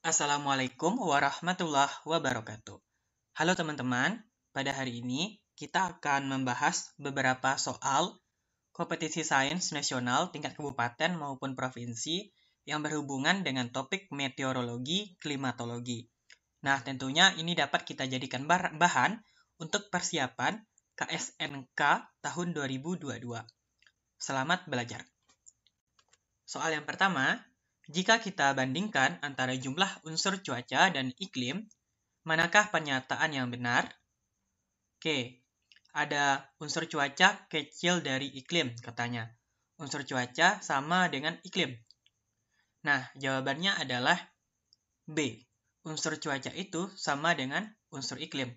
Assalamualaikum warahmatullahi wabarakatuh. Halo teman-teman, pada hari ini kita akan membahas beberapa soal kompetisi sains nasional tingkat kabupaten maupun provinsi yang berhubungan dengan topik meteorologi, klimatologi. Nah, tentunya ini dapat kita jadikan bahan untuk persiapan KSNK tahun 2022. Selamat belajar. Soal yang pertama, jika kita bandingkan antara jumlah unsur cuaca dan iklim, manakah pernyataan yang benar? Oke, ada unsur cuaca kecil dari iklim, katanya. Unsur cuaca sama dengan iklim. Nah, jawabannya adalah B. Unsur cuaca itu sama dengan unsur iklim.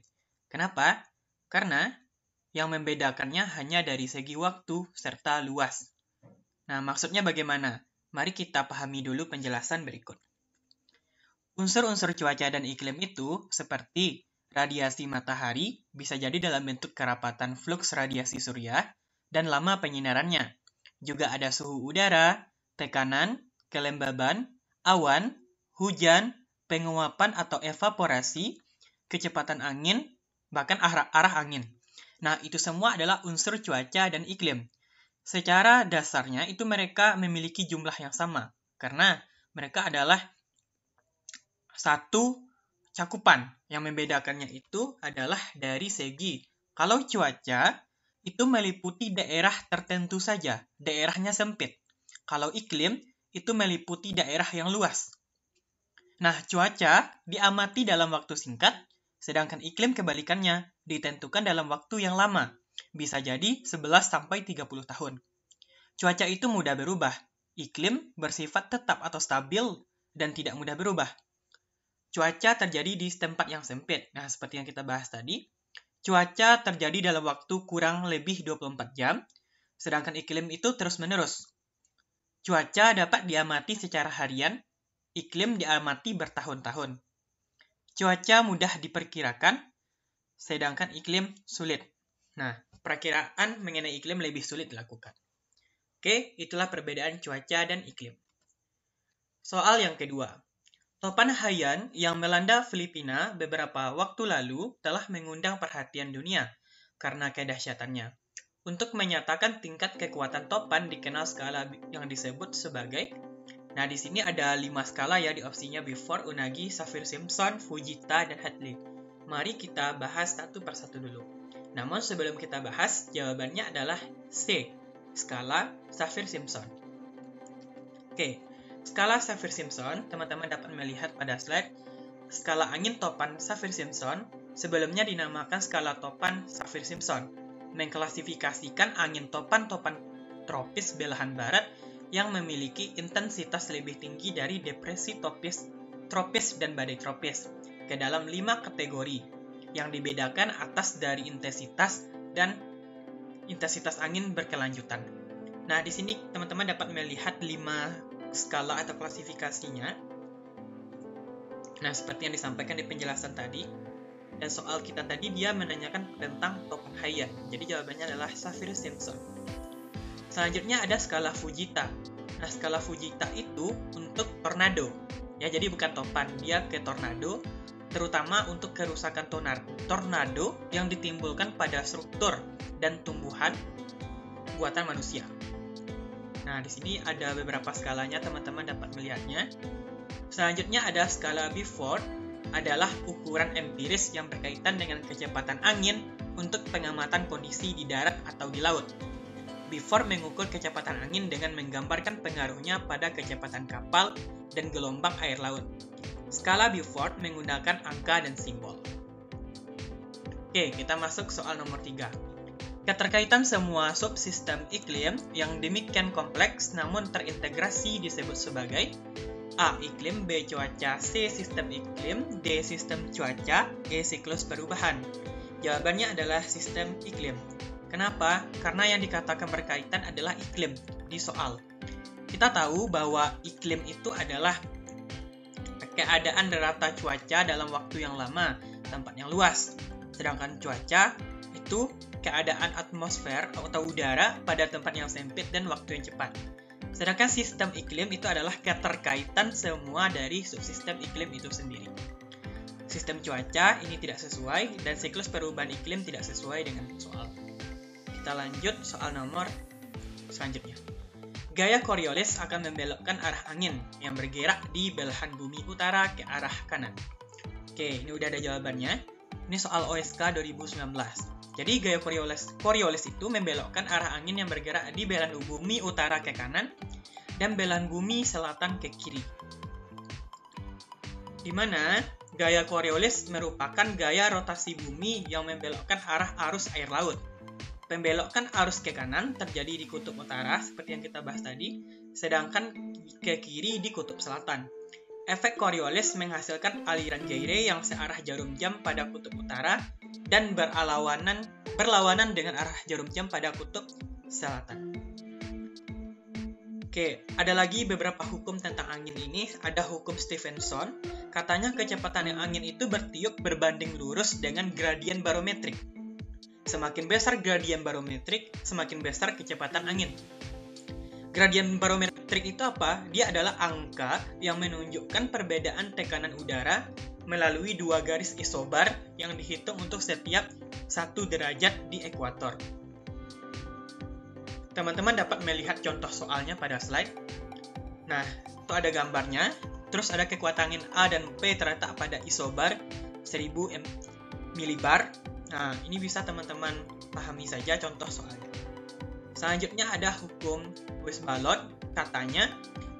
Kenapa? Karena yang membedakannya hanya dari segi waktu serta luas. Nah, maksudnya bagaimana? Mari kita pahami dulu penjelasan berikut. Unsur-unsur cuaca dan iklim itu seperti radiasi matahari bisa jadi dalam bentuk kerapatan fluks radiasi surya dan lama penyinarannya. Juga ada suhu udara, tekanan, kelembaban, awan, hujan, penguapan atau evaporasi, kecepatan angin, bahkan arah angin. Nah, itu semua adalah unsur cuaca dan iklim. Secara dasarnya itu mereka memiliki jumlah yang sama, karena mereka adalah satu cakupan. Yang membedakannya itu adalah dari segi, kalau cuaca itu meliputi daerah tertentu saja, daerahnya sempit. Kalau iklim itu meliputi daerah yang luas. Nah, cuaca diamati dalam waktu singkat, sedangkan iklim kebalikannya ditentukan dalam waktu yang lama. Bisa jadi 11-30 tahun. Cuaca itu mudah berubah. Iklim bersifat tetap atau stabil dan tidak mudah berubah. Cuaca terjadi di tempat yang sempit. Nah, seperti yang kita bahas tadi, cuaca terjadi dalam waktu kurang lebih 24 jam, sedangkan iklim itu terus-menerus. Cuaca dapat diamati secara harian, iklim diamati bertahun-tahun. Cuaca mudah diperkirakan, sedangkan iklim sulit. Nah, perakiraan mengenai iklim lebih sulit dilakukan. Oke, itulah perbedaan cuaca dan iklim. Soal yang kedua. Topan Haiyan yang melanda Filipina beberapa waktu lalu telah mengundang perhatian dunia karena kedahsyatannya. Untuk menyatakan tingkat kekuatan topan dikenal skala yang disebut sebagai, nah di sini ada 5 skala ya di opsinya Beaufort, Unagi, Saffir-Simpson, Fujita, dan Hadley. Mari kita bahas satu persatu dulu. Namun sebelum kita bahas, jawabannya adalah C, skala Saffir-Simpson. Oke, skala Saffir-Simpson, teman-teman dapat melihat pada slide, skala angin topan Saffir-Simpson sebelumnya dinamakan skala topan Saffir-Simpson, mengklasifikasikan angin topan-topan tropis belahan barat yang memiliki intensitas lebih tinggi dari depresi tropis dan badai tropis ke dalam 5 kategori yang dibedakan atas dari intensitas dan intensitas angin berkelanjutan. Nah, di sini teman-teman dapat melihat 5 skala atau klasifikasinya. Nah, seperti yang disampaikan di penjelasan tadi. Dan soal kita tadi dia menanyakan tentang topan Haiyan. Jadi jawabannya adalah Saffir-Simpson. Selanjutnya ada skala Fujita. Nah, skala Fujita itu untuk tornado. Ya, jadi bukan topan, dia ke tornado, terutama untuk kerusakan tornado yang ditimbulkan pada struktur dan tumbuhan buatan manusia. Nah, di sini ada beberapa skalanya, teman-teman dapat melihatnya. Selanjutnya ada skala Beaufort, adalah ukuran empiris yang berkaitan dengan kecepatan angin untuk pengamatan kondisi di darat atau di laut. Beaufort mengukur kecepatan angin dengan menggambarkan pengaruhnya pada kecepatan kapal dan gelombang air laut. Skala Beaufort menggunakan angka dan simbol. Oke, kita masuk soal nomor 3. Keterkaitan semua subsistem iklim yang demikian kompleks namun terintegrasi disebut sebagai A. Iklim, B. Cuaca, C. Sistem iklim, D. Sistem cuaca, E. Siklus perubahan. Jawabannya adalah sistem iklim. Kenapa? Karena yang dikatakan berkaitan adalah iklim di soal. Kita tahu bahwa iklim itu adalah keadaan rata cuaca dalam waktu yang lama, tempat yang luas. Sedangkan cuaca itu keadaan atmosfer atau udara pada tempat yang sempit dan waktu yang cepat. Sedangkan sistem iklim itu adalah keterkaitan semua dari subsistem iklim itu sendiri. Sistem cuaca ini tidak sesuai dan siklus perubahan iklim tidak sesuai dengan soal. Kita lanjut soal nomor selanjutnya. Gaya Coriolis akan membelokkan arah angin yang bergerak di belahan bumi utara ke arah kanan. Oke, ini udah ada jawabannya. Ini soal OSK 2019. Jadi gaya Coriolis itu membelokkan arah angin yang bergerak di belahan bumi utara ke kanan dan belahan bumi selatan ke kiri. Di mana gaya Coriolis merupakan gaya rotasi bumi yang membelokkan arah arus air laut. Pembelokan arus ke kanan terjadi di kutub utara seperti yang kita bahas tadi, sedangkan ke kiri di kutub selatan. Efek Coriolis menghasilkan aliran gyre yang searah jarum jam pada kutub utara dan berlawanan dengan arah jarum jam pada kutub selatan. Oke, ada lagi beberapa hukum tentang angin ini. Ada hukum Stephenson, katanya kecepatan angin itu bertiup berbanding lurus dengan gradien barometrik. Semakin besar gradien barometrik, semakin besar kecepatan angin. Gradien barometrik itu apa? Dia adalah angka yang menunjukkan perbedaan tekanan udara melalui dua garis isobar yang dihitung untuk setiap 1 derajat di ekuator. Teman-teman dapat melihat contoh soalnya pada slide. Nah, itu ada gambarnya. Terus ada kekuatan angin A dan P terletak pada isobar 1000 milibar. Nah, ini bisa teman-teman pahami saja contoh soalnya. Selanjutnya ada hukum West-Balot. Katanya,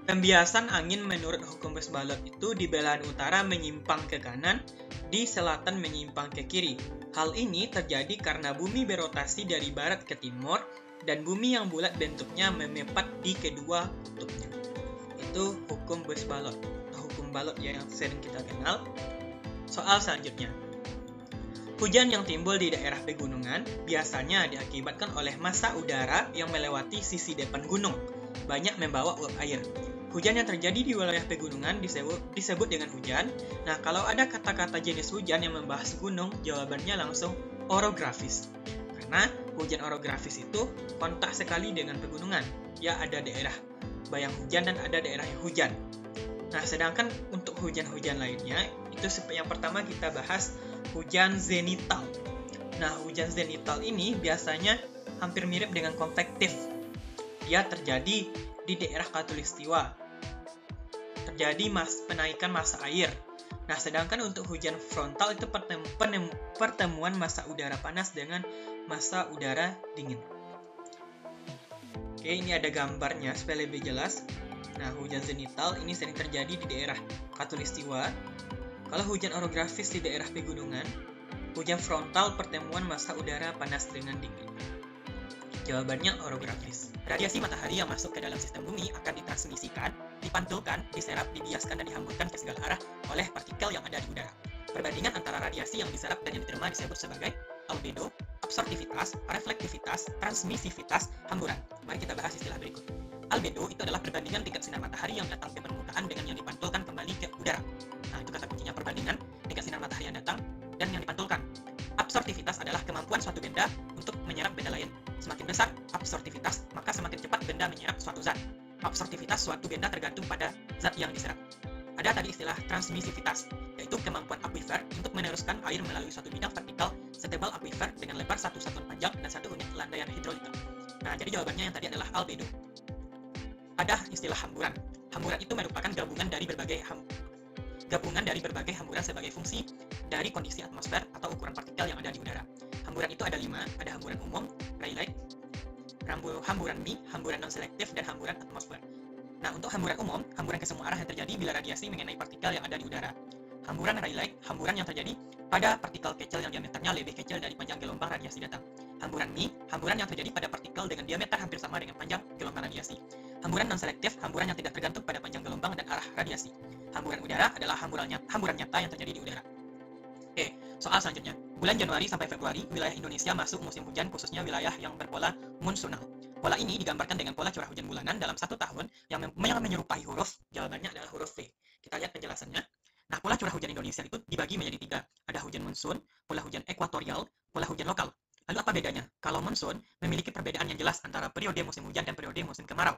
pembiasan angin menurut hukum West-Balot itu di belahan utara menyimpang ke kanan, di selatan menyimpang ke kiri. Hal ini terjadi karena bumi berotasi dari barat ke timur, dan bumi yang bulat bentuknya memepat di kedua kutubnya. Itu hukum West-Balot, hukum Balot yang sering kita kenal. Soal selanjutnya. Hujan yang timbul di daerah pegunungan biasanya diakibatkan oleh massa udara yang melewati sisi depan gunung, banyak membawa uap air. Hujan yang terjadi di wilayah pegunungan disebut dengan hujan. Nah, kalau ada kata-kata jenis hujan yang membahas gunung, jawabannya langsung orografis. Karena hujan orografis itu kontak sekali dengan pegunungan. Ya, ada daerah bayang hujan dan ada daerah yang hujan. Nah, sedangkan untuk hujan-hujan lainnya, itu yang pertama kita bahas hujan zenital. Nah, hujan zenital ini biasanya hampir mirip dengan konvektif. Dia terjadi di daerah khatulistiwa. Terjadi penaikan massa air. Nah, sedangkan untuk hujan frontal itu pertemuan massa udara panas dengan massa udara dingin. Oke, ini ada gambarnya supaya lebih jelas. Nah, hujan zenital ini sering terjadi di daerah khatulistiwa. Kalau hujan orografis di daerah pegunungan, hujan frontal pertemuan massa udara panas dengan dingin. Jawabannya orografis. Radiasi matahari yang masuk ke dalam sistem bumi akan ditransmisikan, dipantulkan, diserap, dibiaskan, dan dihamburkan ke segala arah oleh partikel yang ada di udara. Perbandingan antara radiasi yang diserap dan yang diterima disebut sebagai albedo, absorptivitas, reflektivitas, transmisivitas, hamburan. Mari kita bahas istilah berikut. Albedo itu adalah perbandingan tingkat sinar matahari yang datang ke permukaan dengan yang dipantulkan kembali ke udara. Nah, itu kata kuncinya, perbandingan tingkat sinar matahari yang datang dan yang dipantulkan. Absorptivitas adalah kemampuan suatu benda untuk menyerap benda lain. Semakin besar absorptivitas, maka semakin cepat benda menyerap suatu zat. Absorptivitas suatu benda tergantung pada zat yang diserap. Ada tadi istilah transmisivitas, yaitu kemampuan aquifer untuk meneruskan air melalui suatu bidang vertikal setebal aquifer dengan lebar 1 satuan panjang dan 1 unit landaian hidrolika. Nah, jadi jawabannya yang tadi adalah albedo. Ada istilah hamburan. Hamburan itu merupakan gabungan dari berbagai hamburan sebagai fungsi dari kondisi atmosfer atau ukuran partikel yang ada di udara. Hamburan itu ada 5, ada hamburan umum, Rayleigh, hamburan Mie, hamburan non-selektif, dan hamburan atmosfer. Nah, untuk hamburan umum, hamburan ke semua arah yang terjadi bila radiasi mengenai partikel yang ada di udara. Hamburan Rayleigh, hamburan yang terjadi pada partikel kecil yang diameternya lebih kecil dari panjang gelombang radiasi datang. Hamburan Mie, hamburan yang terjadi pada partikel dengan diameter hampir sama dengan panjang gelombang radiasi. Hamburan non-selektif, hamburan yang tidak tergantung pada panjang gelombang dan arah radiasi. Hamburan udara adalah hamburan nyata yang terjadi di udara. Oke, soal selanjutnya. Bulan Januari sampai Februari, wilayah Indonesia masuk musim hujan, khususnya wilayah yang berpola monsunal. Pola ini digambarkan dengan pola curah hujan bulanan dalam 1 tahun yang menyerupai huruf. Jawabannya adalah huruf V. Kita lihat penjelasannya. Nah, pola curah hujan Indonesia itu dibagi menjadi 3. Ada hujan monsun, pola hujan ekuatorial, pola hujan lokal. Lalu apa bedanya? Kalau monsun memiliki perbedaan yang jelas antara periode musim hujan dan periode musim kemarau.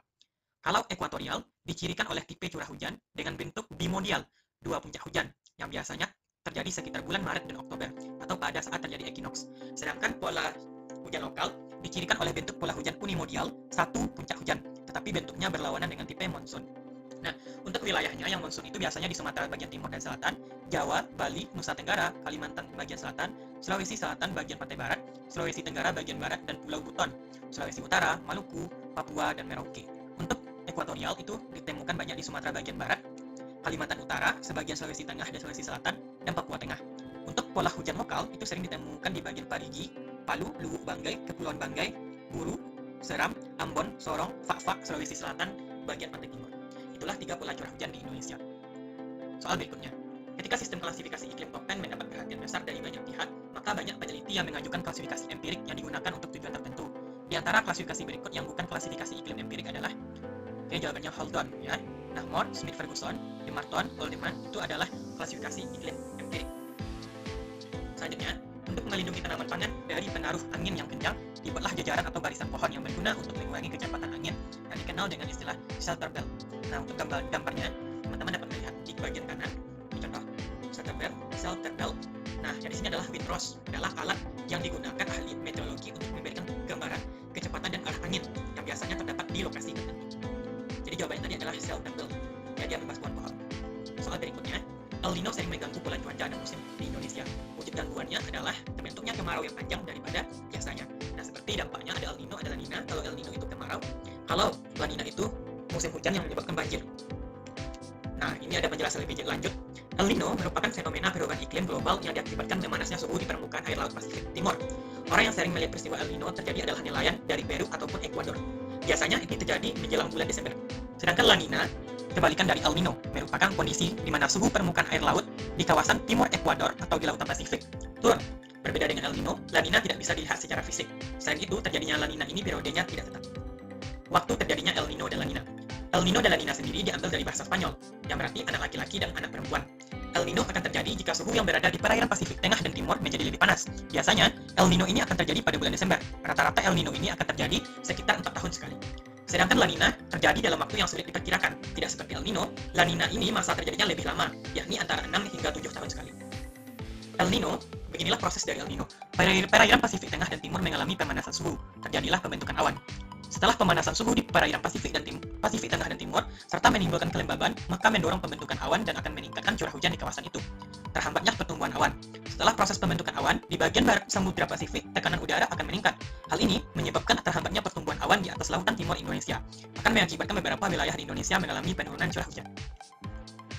Kalau ekuatorial dicirikan oleh tipe curah hujan dengan bentuk bimodial, dua puncak hujan, yang biasanya terjadi sekitar bulan Maret dan Oktober atau pada saat terjadi equinox. Sedangkan pola hujan lokal dicirikan oleh bentuk pola hujan unimodial, satu puncak hujan, tetapi bentuknya berlawanan dengan tipe monsun. Nah, untuk wilayahnya yang monsun itu biasanya di Sumatera bagian timur dan selatan, Jawa, Bali, Nusa Tenggara, Kalimantan bagian selatan, Sulawesi Selatan bagian pantai barat, Sulawesi Tenggara bagian barat dan Pulau Buton, Sulawesi Utara, Maluku, Papua, dan Merauke. Untuk ekuatorial itu ditemukan banyak di Sumatera bagian barat, Kalimantan Utara, sebagian Sulawesi Tengah dan Sulawesi Selatan, dan Papua Tengah. Untuk pola hujan lokal itu sering ditemukan di bagian Parigi, Palu, Luwu, Banggai, Kepulauan Banggai, Buru, Seram, Ambon, Sorong, Fak-Fak, Sulawesi Selatan, bagian pantai timur. Itulah 3 pola curah hujan di Indonesia. Soal berikutnya, ketika sistem klasifikasi iklim top 10 mendapat perhatian besar dari banyak pihak, maka banyak peneliti yang mengajukan klasifikasi empirik yang digunakan untuk tujuan tertentu. Di antara klasifikasi berikut yang bukan klasifikasi iklim empirik adalah, jawabannya Haldon, ya. Nah, Moore, Smith Ferguson, Demarton, Haldeman itu adalah klasifikasi iklim empirik. Selanjutnya, untuk melindungi tanaman pangan dari pengaruh angin yang kencang, dibuatlah jajaran atau barisan pohon yang berguna untuk mengurangi kecepatan angin yang dikenal dengan istilah shelter belt. Nah, untuk gambarnya, teman-teman dapat melihat di bagian kanan, ini contoh shelter belt. Nah, yang di sini adalah wind rose, adalah alat yang digunakan ahli meteorologi untuk memberikan gambaran kecepatan dan arah angin yang biasanya terdapat di lokasi tertentu. Jadi jawabannya tadi adalah shelter belt. Ya, dia membahas pohon-pohon. Soal berikutnya, El Nino sering mengganggu pola cuaca dan musim di Indonesia. Wujud gangguannya adalah terbentuknya kemarau yang panjang daripada biasanya. Nah, seperti dampaknya ada El Nino, ada La Nina. Kalau El Nino itu kemarau, kalau La Nina itu musim hujan yang menyebabkan banjir. Nah, ini ada penjelasan lebih lanjut. El Nino merupakan fenomena perubahan iklim global yang diakibatkan memanasnya suhu di permukaan air laut Pasifik Timur. Orang yang sering melihat peristiwa El Nino terjadi adalah nelayan dari Peru ataupun Ekuador. Biasanya ini terjadi menjelang bulan Desember. Sedangkan La Nina, kebalikan dari El Nino, merupakan kondisi di mana suhu permukaan air laut di kawasan timur Ekuador atau di Lautan Pasifik turun. Berbeda dengan El Nino, La Nina tidak bisa dilihat secara fisik. Selain itu, terjadinya La Nina ini periodenya tidak tetap. Waktu terjadinya El Nino dan La Nina. El Nino dan La Nina sendiri diambil dari bahasa Spanyol, yang berarti anak laki-laki dan anak perempuan. El Nino akan terjadi jika suhu yang berada di perairan Pasifik Tengah dan Timur menjadi lebih panas. Biasanya, El Nino ini akan terjadi pada bulan Desember. Rata-rata El Nino ini akan terjadi sekitar 4 tahun sekali. Sedangkan La Nina terjadi dalam waktu yang sulit diperkirakan. Tidak seperti El Nino, La Nina ini masa terjadinya lebih lama, yakni antara 6 hingga 7 tahun sekali. El Nino, beginilah proses dari El Nino. Perairan Pasifik Tengah dan Timur mengalami pemanasan suhu. Terjadilah pembentukan awan. Setelah pemanasan suhu di perairan Pasifik Tengah dan Timur, serta menimbulkan kelembaban, maka mendorong pembentukan awan dan akan meningkatkan curah hujan di kawasan itu. Terhambatnya pertumbuhan awan. Setelah proses pembentukan awan, di bagian barat Samudra Pasifik, tekanan udara akan meningkat. Hal ini menyebabkan terhambatnya pertumbuhan awan di atas lautan timur Indonesia. Akan mengakibatkan beberapa wilayah di Indonesia mengalami penurunan curah hujan.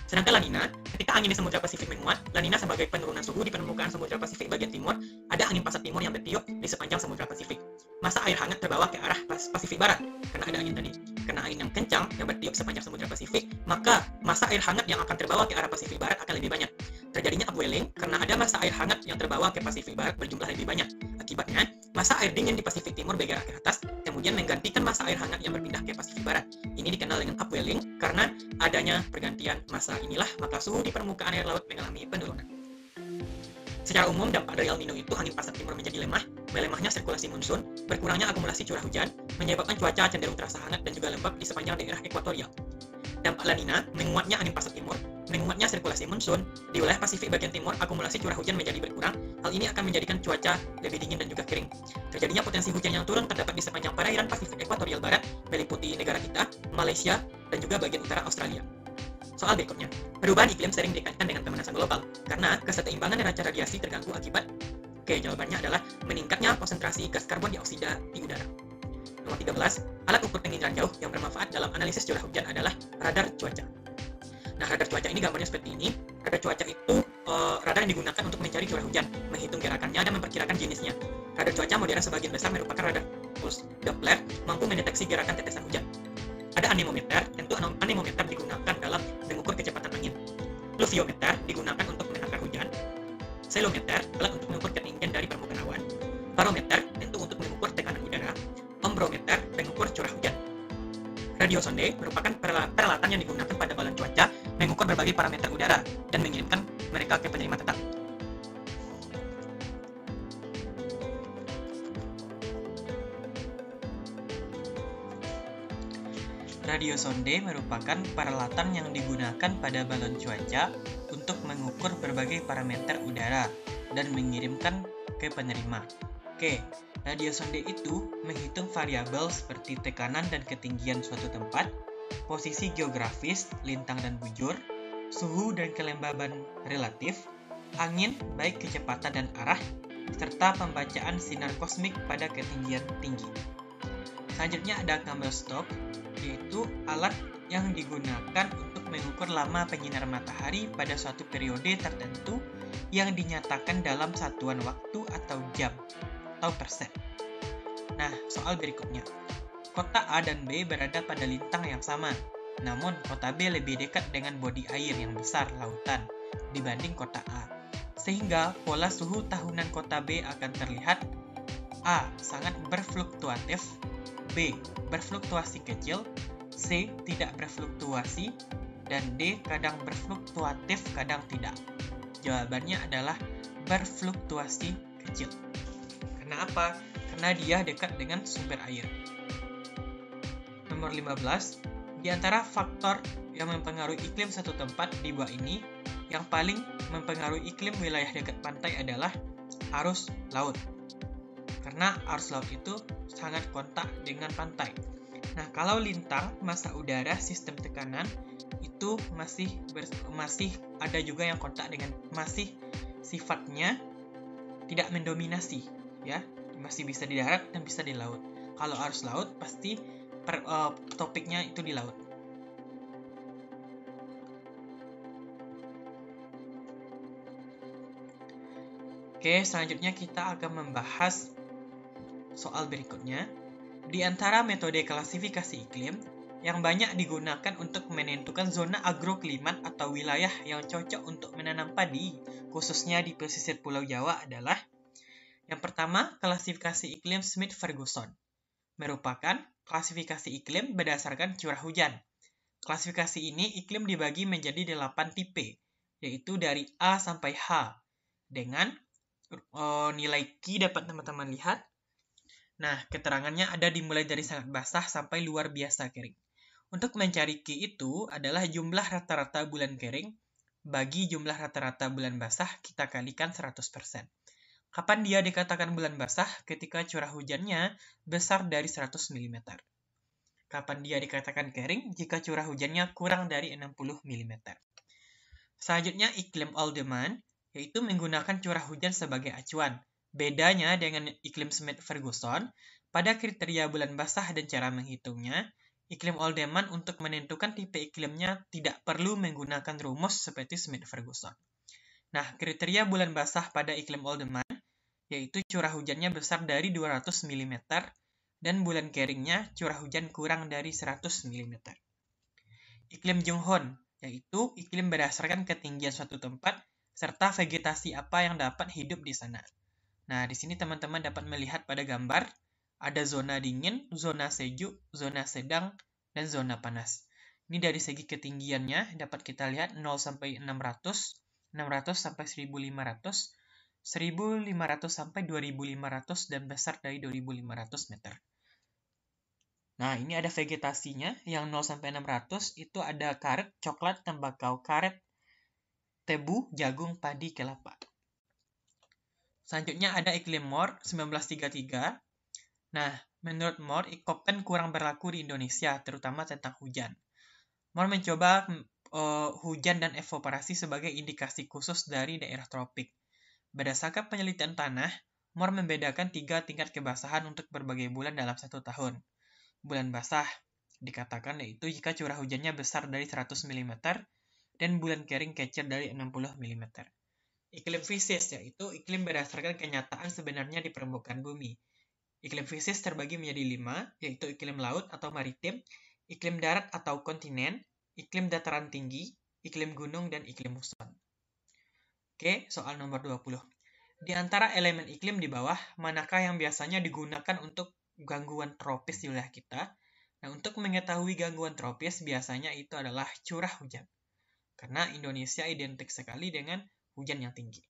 Sedangkan La Nina, ketika angin di Samudra Pasifik menguat, La Nina sebagai penurunan suhu di permukaan Samudra Pasifik bagian timur, ada angin pasat timur yang bertiup di sepanjang Samudra Pasifik. Masa air hangat terbawa ke arah Pasifik Barat, karena ada angin tadi. Karena angin yang kencang yang bertiup sepanjang Samudra Pasifik, maka masa air hangat yang akan terbawa ke arah Pasifik Barat akan lebih banyak. Terjadinya upwelling karena ada masa air hangat yang terbawa ke Pasifik Barat berjumlah lebih banyak. Akibatnya, masa air dingin di Pasifik Timur bergerak ke atas, kemudian menggantikan masa air hangat yang berpindah ke Pasifik Barat. Ini dikenal dengan upwelling karena adanya pergantian masa inilah maka suhu di permukaan air laut mengalami penurunan. Secara umum, dampak dari El Nino itu angin pasat timur menjadi lemah, melemahnya sirkulasi monsun, berkurangnya akumulasi curah hujan, menyebabkan cuaca cenderung terasa hangat dan juga lembab di sepanjang daerah ekuatorial. Dampak La Nina, menguatnya angin pasat timur, menguatnya sirkulasi monsun, di wilayah Pasifik bagian timur akumulasi curah hujan menjadi berkurang. Hal ini akan menjadikan cuaca lebih dingin dan juga kering. Terjadinya potensi hujan yang turun terdapat di sepanjang perairan Pasifik ekuatorial barat, meliputi negara kita, Malaysia, dan juga bagian utara Australia. Soal berikutnya, perubahan iklim sering dikaitkan dengan pemanasan global karena keseimbangan neraca radiasi terganggu akibat. Jawabannya adalah meningkatnya konsentrasi gas karbon dioksida di udara. Nomor 13, alat ukur penginderaan jauh yang bermanfaat dalam analisis curah hujan adalah radar cuaca. Nah, radar cuaca ini gambarnya seperti ini. Radar cuaca itu radar yang digunakan untuk mencari curah hujan, menghitung gerakannya dan memperkirakan jenisnya. Radar cuaca modern sebagian besar merupakan radar pulse Doppler, mampu mendeteksi gerakan tetesan hujan. Ada anemometer, tentu anemometer digunakan dalam mengukur kecepatan angin. Pluviometer digunakan untuk menakar hujan. Ceilometer alat untuk mengukur ketinggian dari permukaan awan. Barometer tentu untuk mengukur tekanan udara. Ombrometer mengukur curah hujan. Radiosonde merupakan peralatan yang digunakan pada balon cuaca mengukur berbagai parameter udara dan mengirimkan mereka ke penerima tetap. Radiosonde merupakan peralatan yang digunakan pada balon cuaca untuk mengukur berbagai parameter udara dan mengirimkan ke penerima. Oke, radiosonde itu menghitung variabel seperti tekanan dan ketinggian suatu tempat, posisi geografis, lintang dan bujur, suhu dan kelembaban relatif, angin baik kecepatan dan arah, serta pembacaan sinar kosmik pada ketinggian tinggi. Selanjutnya ada camel stop, yaitu alat yang digunakan untuk mengukur lama penyinar matahari pada suatu periode tertentu yang dinyatakan dalam satuan waktu atau jam atau persen. Nah, soal berikutnya. Kota A dan B berada pada lintang yang sama, namun kota B lebih dekat dengan bodi air yang besar, lautan, dibanding kota A. Sehingga pola suhu tahunan kota B akan terlihat A. Sangat berfluktuatif, B. Berfluktuasi kecil, C. Tidak berfluktuasi, dan D. Kadang berfluktuatif, kadang tidak. Jawabannya adalah berfluktuasi kecil. Karena apa? Karena dia dekat dengan sumber air. Nomor 15. Di antara faktor yang mempengaruhi iklim satu tempat di bawah ini, yang paling mempengaruhi iklim wilayah dekat pantai adalah arus laut. Karena arus laut itu sangat kontak dengan pantai. Nah, kalau lintang, massa udara, sistem tekanan, itu masih ada juga yang kontak dengan, masih sifatnya tidak mendominasi, ya, masih bisa di darat dan bisa di laut. Kalau arus laut, pasti topiknya itu di laut. Oke, selanjutnya kita akan membahas soal berikutnya. Di antara metode klasifikasi iklim yang banyak digunakan untuk menentukan zona agroklimat atau wilayah yang cocok untuk menanam padi, khususnya di pesisir Pulau Jawa adalah yang pertama, klasifikasi iklim Smith-Ferguson. Merupakan klasifikasi iklim berdasarkan curah hujan. Klasifikasi ini iklim dibagi menjadi 8 tipe, yaitu dari A sampai H, dengan nilai Q dapat teman-teman lihat. Nah, keterangannya ada dimulai dari sangat basah sampai luar biasa kering. Untuk mencari Q itu adalah jumlah rata-rata bulan kering bagi jumlah rata-rata bulan basah kita kalikan 100%. Kapan dia dikatakan bulan basah? Ketika curah hujannya besar dari 100 mm. Kapan dia dikatakan kering? Jika curah hujannya kurang dari 60 mm. Selanjutnya iklim Alderman, yaitu menggunakan curah hujan sebagai acuan. Bedanya dengan iklim Smith-Ferguson, pada kriteria bulan basah dan cara menghitungnya, iklim Alderman untuk menentukan tipe iklimnya tidak perlu menggunakan rumus seperti Smith-Ferguson. Nah, kriteria bulan basah pada iklim Alderman, yaitu curah hujannya besar dari 200 mm, dan bulan keringnya curah hujan kurang dari 100 mm. Iklim Junghon, yaitu iklim berdasarkan ketinggian suatu tempat, serta vegetasi apa yang dapat hidup di sana. Nah, di sini teman-teman dapat melihat pada gambar, ada zona dingin, zona sejuk, zona sedang, dan zona panas. Ini dari segi ketinggiannya dapat kita lihat 0 sampai 600, 600 sampai 1500, 1500 sampai 2500, dan besar dari 2500 meter. Nah, ini ada vegetasinya yang 0 sampai 600, itu ada karet, coklat, tembakau, karet, tebu, jagung, padi, kelapa. Selanjutnya ada iklim Moore 1933. Nah, menurut Moore, Köppen kurang berlaku di Indonesia, terutama tentang hujan. Moore mencoba hujan dan evaporasi sebagai indikasi khusus dari daerah tropik. Berdasarkan penelitian tanah, Moore membedakan 3 tingkat kebasahan untuk berbagai bulan dalam satu tahun. Bulan basah dikatakan yaitu jika curah hujannya besar dari 100 mm, dan bulan kering kecil dari 60 mm. Iklim fisis, yaitu iklim berdasarkan kenyataan sebenarnya di permukaan bumi. Iklim fisis terbagi menjadi 5, yaitu iklim laut atau maritim, iklim darat atau kontinen, iklim dataran tinggi, iklim gunung, dan iklim muson. Oke, soal nomor 20. Di antara elemen iklim di bawah, manakah yang biasanya digunakan untuk gangguan tropis di wilayah kita? Nah, untuk mengetahui gangguan tropis, biasanya itu adalah curah hujan. Karena Indonesia identik sekali dengan hujan yang tinggi.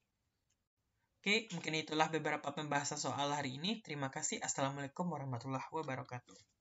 Oke, mungkin itulah beberapa pembahasan soal hari ini. Terima kasih. Assalamualaikum warahmatullahi wabarakatuh.